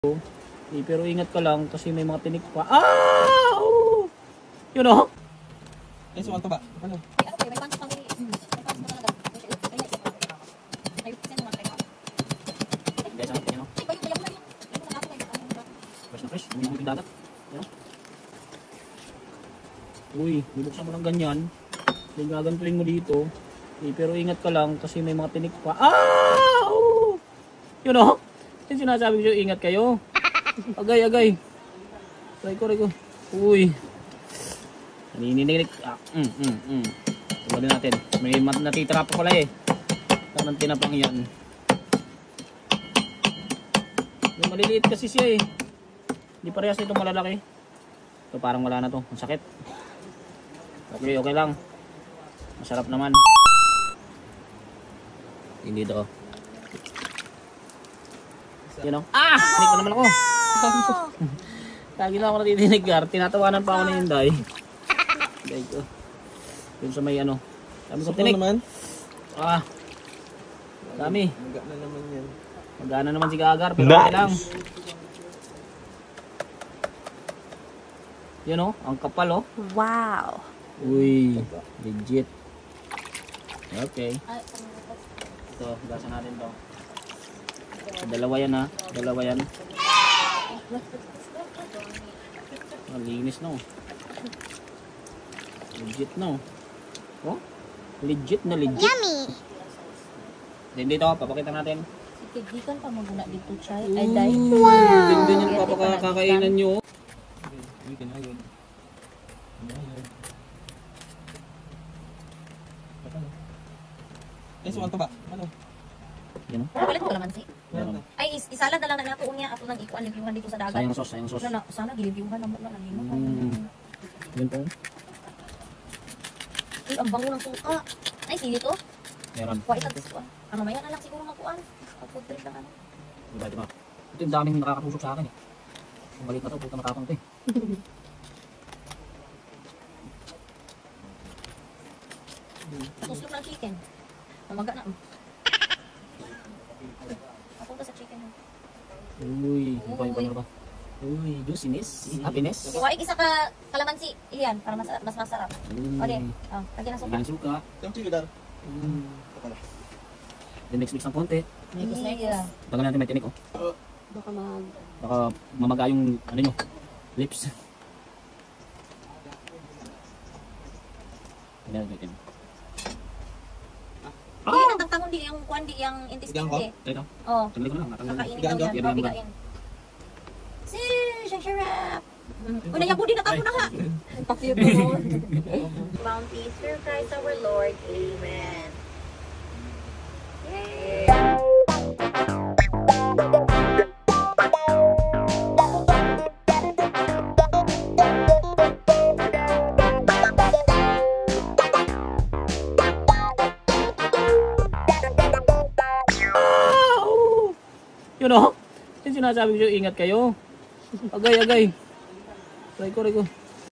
Pero ingat ka lang kasi may mga tinik pa. Ah! Oh! You know? Eh, suwan to ba? Ano? May pants pang may pants pa talaga. Guys, ano? You know? Fresh na fresh. Hindi mo yung dagat. You know? Uy, bubuksan mo ng ganyan. Then gagantuin mo dito. Pero ingat ka lang kasi may mga tinik pa. Ah! Oh! You know? Yung sinasabi ko, ingat kayo. Agay, agay. Try ko. Uy. Nanininig. Tunggalin natin. May natitira pa pala eh. Tanang tinapang yan. Yung maliliit kasi siya eh. Hindi parehas itong malalaki. Ito parang wala na to. Ang sakit. Okay lang. Masarap naman. Hindi to. You know? Ah! Tinig pa naman ako. Lagi na ako natitinig, Gar. Tinatawanan pa ako na yung day. Day ko. Yun sa may ano. Dami ko tinig. Naman? Ah. Dami. Magana naman yan. Magana naman si Gagar. Pero okay lang. You know? Ang kapal oh. Wow. Uy. Legit. Okay. Ito. Gasa natin to. Dalawa yan ha. Dalawa yan. Ang linis no. Legit no. Oh? Legit na legit. Yummy. Then dito, papakita natin. Tigdikan pa maguna dito, chay. Ay, day. Wow! Din yung papakakainan nyo. Uy, kinayon. Eh, suwan to ba? Ano? Yan o. Palit ko naman si. Meron. Ay, isalad na lang na nato niya ato nang ikuan libyuhan dito sa dagat. Sayang sauce, sayang sauce. Sana gilibyuhan na mo na lang yun. Yan po. Ay, ang bango ng suka. Ay, sili to. Meron. Kuha itat ko. Ang mamaya na lang siguro makuan. Pag-food trip lang ano. Diba? Ito yung daming nakakatusok sa akin eh. Kung balik na to, puta matapang ito eh. Tuslok ng chicken. Mamaga na. Papunta sa chicken. Uy, ano pa yung panyo ba? Uy, juiciness, happiness. Kuha isa ka kalamansi. Iyan, para mas masarap. O di. Oh, lagyan ng suka. Lagyan ng suka. Yung sige, Dar. Then mix ng konti. Yeah. Tagal natin may tinik oh. Baka mamaga yung ano nyo, lips. Ayan, natin. Di ang tangtangon di yung kuan di yung intestine di. Ito. Oh. Tanggalin ko lang. Kakainin daw yan. Pabigain. Sharap. Una niya budi na tamo na ha. Bounty through Christ our Lord. Amen. Yay! You know? Yung sinasabi ko, ingat kayo. Agay. Try ko.